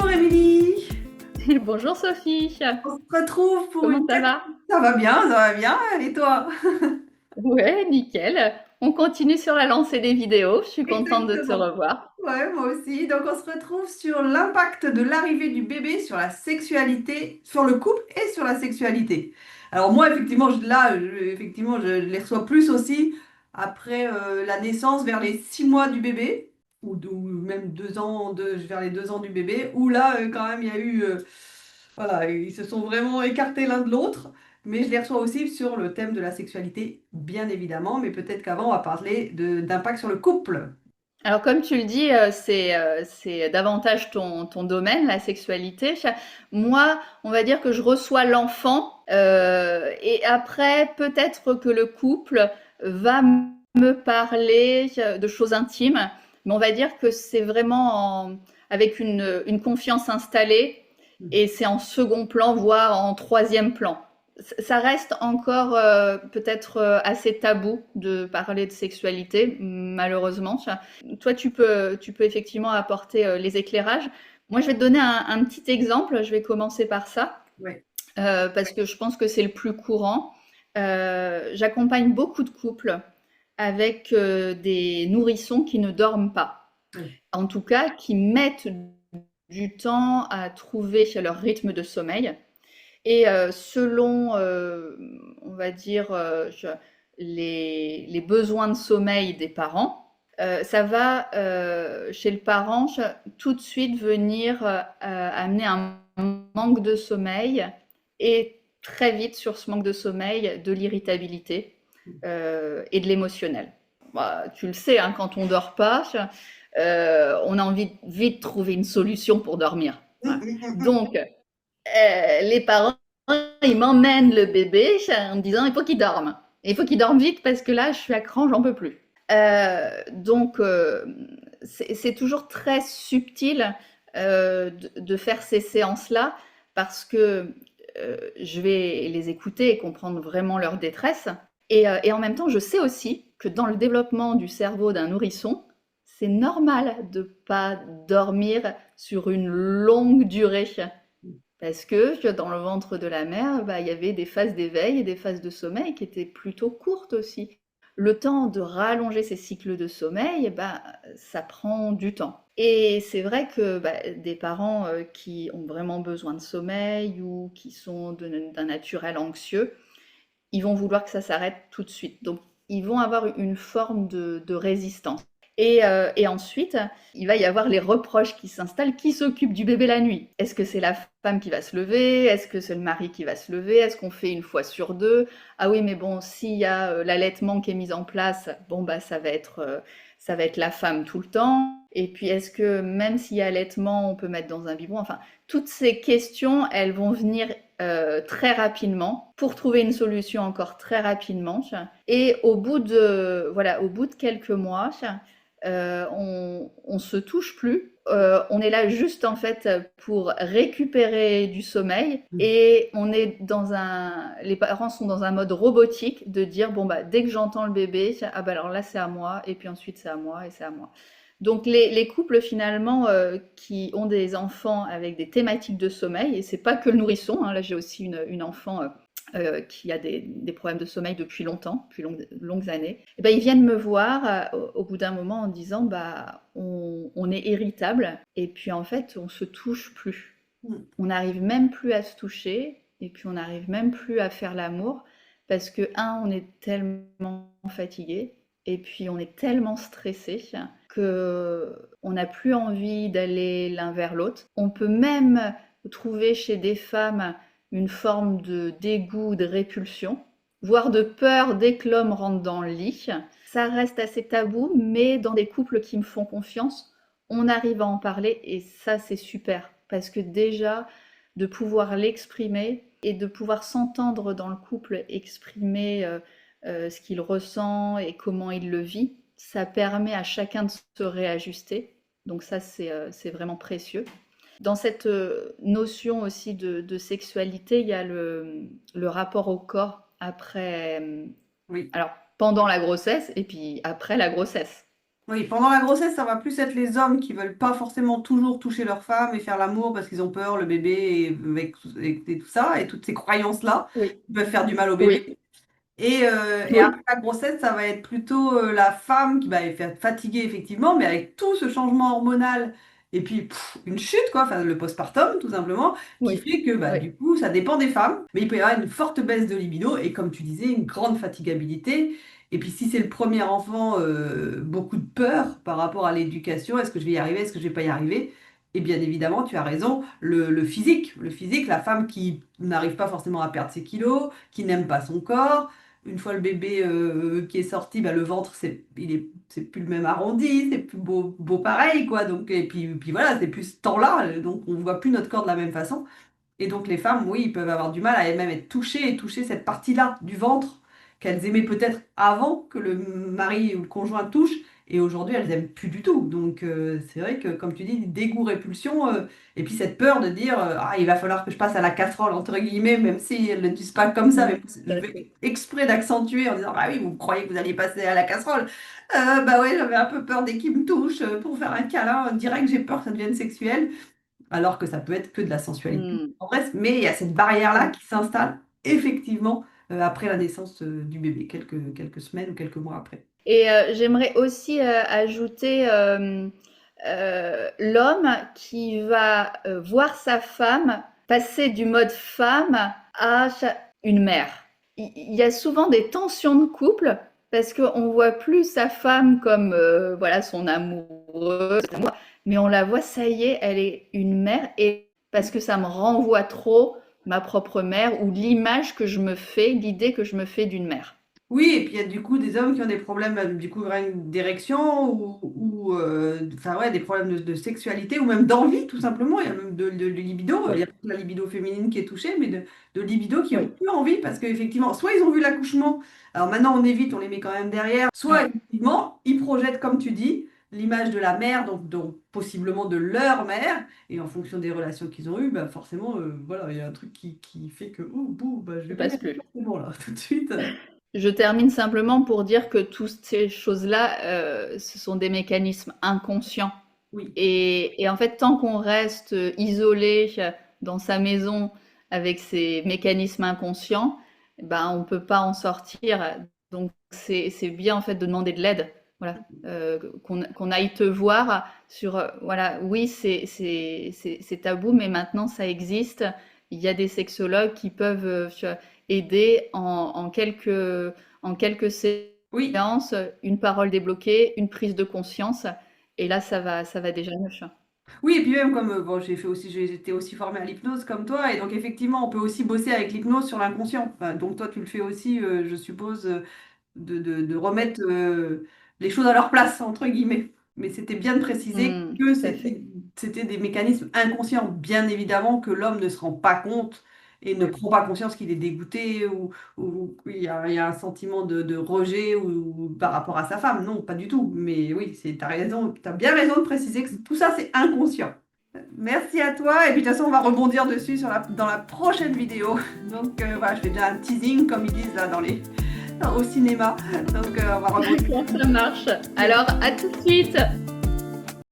Bonjour Émilie, Bonjour Sophie, on se retrouve pour comment une... ça va? Ça va bien, et toi? Ouais, nickel. On continue sur la lancée des vidéos. Je suis contente de te Exactement. revoir. Ouais, moi aussi. Donc on se retrouve sur l'impact de l'arrivée du bébé sur la sexualité, sur le couple et sur la sexualité. Alors moi, effectivement, effectivement, je les reçois plus aussi après la naissance, vers les 6 mois du bébé, ou même 2 ans, vers les 2 ans du bébé, où là, quand même, il y a eu... voilà, ils se sont vraiment écartés l'un de l'autre. Mais je les reçois aussi sur le thème de la sexualité, bien évidemment. Mais peut-être qu'avant, on va parler d'impact sur le couple. Alors comme tu le dis, c'est davantage ton domaine, la sexualité. Moi, on va dire que je reçois l'enfant et après, peut-être que le couple va me parler de choses intimes, mais on va dire que c'est vraiment avec une confiance installée et c'est en second plan, voire en troisième plan. Ça reste encore peut-être assez tabou de parler de sexualité, malheureusement. Toi, tu peux effectivement apporter les éclairages. Moi, je vais te donner un petit exemple. Je vais commencer par ça, Ouais. parce que je pense que c'est le plus courant. J'accompagne beaucoup de couples avec des nourrissons qui ne dorment pas. Ouais. En tout cas, qui mettent du temps à trouver leur rythme de sommeil. Et selon, on va dire, les besoins de sommeil des parents, ça va chez le parent tout de suite venir amener un manque de sommeil et très vite sur ce manque de sommeil de l'irritabilité et de l'émotionnel. Bah, tu le sais, hein, quand on dort pas, on a envie de vite trouver une solution pour dormir. Voilà. Donc, les parents, ils m'emmènent le bébé en me disant il faut qu'il dorme. Il faut qu'il dorme vite parce que là, je suis à cran, j'en peux plus. Donc, c'est toujours très subtil de faire ces séances-là parce que je vais les écouter et comprendre vraiment leur détresse. Et en même temps, je sais aussi que dans le développement du cerveau d'un nourrisson, c'est normal de pas dormir sur une longue durée. Parce que dans le ventre de la mère, bah, il y avait des phases d'éveil et des phases de sommeil qui étaient plutôt courtes aussi. Le temps de rallonger ces cycles de sommeil, bah, ça prend du temps. Et c'est vrai que bah, des parents qui ont vraiment besoin de sommeil ou qui sont d'un naturel anxieux, ils vont vouloir que ça s'arrête tout de suite. Donc, ils vont avoir une forme de résistance. Et ensuite, il va y avoir les reproches qui s'installent. Qui s'occupe du bébé la nuit? Est-ce que c'est la femme qui va se lever? Est-ce que c'est le mari qui va se lever? Est-ce qu'on fait une fois sur deux? Ah oui, mais bon, s'il y a l'allaitement qui est mis en place, bon bah ça va être la femme tout le temps. Et puis est-ce que même s'il y a allaitement, on peut mettre dans un biberon? Enfin, toutes ces questions, elles vont venir très rapidement pour trouver une solution encore très rapidement. Et au bout de quelques mois, on se touche plus. On est là juste en fait pour récupérer du sommeil et les parents sont dans un mode robotique de dire bon bah dès que j'entends le bébé, ah bah alors là c'est à moi et puis ensuite c'est à moi et c'est à moi. Donc les couples finalement qui ont des enfants avec des thématiques de sommeil, et c'est pas que le nourrisson, hein, là j'ai aussi une enfant qui a des problèmes de sommeil depuis longtemps, depuis longues années, et ben, ils viennent me voir au bout d'un moment en disant bah on est irritable et puis en fait on se touche plus. On n'arrive même plus à se toucher et puis on n'arrive même plus à faire l'amour parce que, un, on est tellement fatigué et puis on est tellement stressé que on n'a plus envie d'aller l'un vers l'autre. On peut même trouver chez des femmes une forme de dégoût, de répulsion, voire de peur dès que l'homme rentre dans le lit. Ça reste assez tabou, mais dans des couples qui me font confiance, on arrive à en parler et ça c'est super parce que déjà de pouvoir l'exprimer et de pouvoir s'entendre dans le couple exprimer ce qu'il ressent et comment il le vit, ça permet à chacun de se réajuster. Donc ça c'est vraiment précieux. Dans cette notion aussi de sexualité, il y a le rapport au corps après, Oui. alors pendant la grossesse et puis après la grossesse. Oui, pendant la grossesse, ça va plus être les hommes qui veulent pas forcément toujours toucher leur femme et faire l'amour parce qu'ils ont peur, le bébé, et tout ça, et toutes ces croyances-là, Oui, qui peuvent faire du mal au bébé. oui, Et oui, après la grossesse, ça va être plutôt la femme qui va être fatiguée, effectivement, mais avec tout ce changement hormonal et puis une chute, quoi, enfin le postpartum, tout simplement, qui oui, fait que bah, oui, du coup, ça dépend des femmes, mais il peut y avoir une forte baisse de libido et, comme tu disais, une grande fatigabilité. Et puis, si c'est le premier enfant, beaucoup de peur par rapport à l'éducation, est-ce que je vais y arriver, est-ce que je vais pas y arriver? Et bien évidemment, tu as raison, le physique, la femme qui n'arrive pas forcément à perdre ses kilos, qui n'aime pas son corps. Une fois le bébé qui est sorti, bah, le ventre, c'est plus le même arrondi, c'est plus beau pareil, quoi. Donc, et puis voilà, c'est plus ce temps-là, donc on ne voit plus notre corps de la même façon. Et donc les femmes, oui, ils peuvent avoir du mal à même être touchées et toucher cette partie-là du ventre qu'elles aimaient peut-être avant que le mari ou le conjoint touche. Et aujourd'hui, elles n'aiment plus du tout. Donc c'est vrai que, comme tu dis, dégoût, répulsion, et puis cette peur de dire, ah, il va falloir que je passe à la casserole, entre guillemets, même si elles ne le disent pas comme ça, mm, mais tout je à vais fait. exprès d'accentuer en disant, ah oui, vous croyez que vous alliez passer à la casserole. Bah ouais, j'avais un peu peur dès qu'il me touche, pour faire un câlin, direct, j'ai peur que ça devienne sexuel, alors que ça peut être que de la sensualité Mm, en reste. Mais il y a cette barrière-là mm. qui s'installe effectivement après la naissance du bébé, quelques semaines ou quelques mois après. Et j'aimerais aussi ajouter l'homme qui va voir sa femme passer du mode femme à une mère. Il y a souvent des tensions de couple parce qu'on voit plus sa femme comme voilà son amoureuse, mais on la voit, ça y est, elle est une mère, et parce que ça me renvoie trop ma propre mère ou l'image que je me fais, l'idée que je me fais d'une mère. Oui, et puis il y a du coup des hommes qui ont des problèmes du coup rien que d'érection enfin ouais, des problèmes de sexualité ou même d'envie tout simplement. Il y a même de libido. Il y a Oui, pas que la libido féminine qui est touchée, mais de libido qui ont oui. plus envie parce qu'effectivement, soit ils ont vu l'accouchement, alors maintenant on évite, on les met quand même derrière, soit Mm. effectivement ils projettent, comme tu dis, l'image de la mère, donc possiblement de leur mère, et en fonction des relations qu'ils ont eues, bah forcément, voilà, il y a un truc qui fait que, oh, bouh, bah, je Je vais pas y passe aller, plus. c'est bon là, tout de suite. Je termine simplement pour dire que toutes ces choses-là, ce sont des mécanismes inconscients. Oui. Et en fait, tant qu'on reste isolé dans sa maison avec ces mécanismes inconscients, ben, on peut pas en sortir. Donc, c'est bien en fait de demander de l'aide. Voilà, qu'on aille te voir sur, voilà, oui, c'est tabou, mais maintenant ça existe. Il y a des sexologues qui peuvent aider en quelques Oui, séances, une parole débloquée, une prise de conscience. Et là, ça va déjà mieux. oui, et puis même comme bon, j'ai été aussi formée à l'hypnose comme toi, et donc effectivement, on peut aussi bosser avec l'hypnose sur l'inconscient. Enfin, donc toi, tu le fais aussi, je suppose, de remettre les choses à leur place, entre guillemets. Mais c'était bien de préciser que Tout à fait. c'était des mécanismes inconscients, bien évidemment, que l'homme ne se rend pas compte et ne Oui. prend pas conscience qu'il est dégoûté ou il y a un sentiment de rejet ou par rapport à sa femme. Non, pas du tout. Mais oui, t'as raison, t'as bien raison de préciser que tout ça, c'est inconscient. Merci à toi. Et puis de toute façon, on va rebondir dessus dans la prochaine vidéo. Donc voilà, je fais déjà un teasing, comme ils disent là au cinéma. Donc on va rebondir. D'accord, ça marche. Alors, à tout de suite.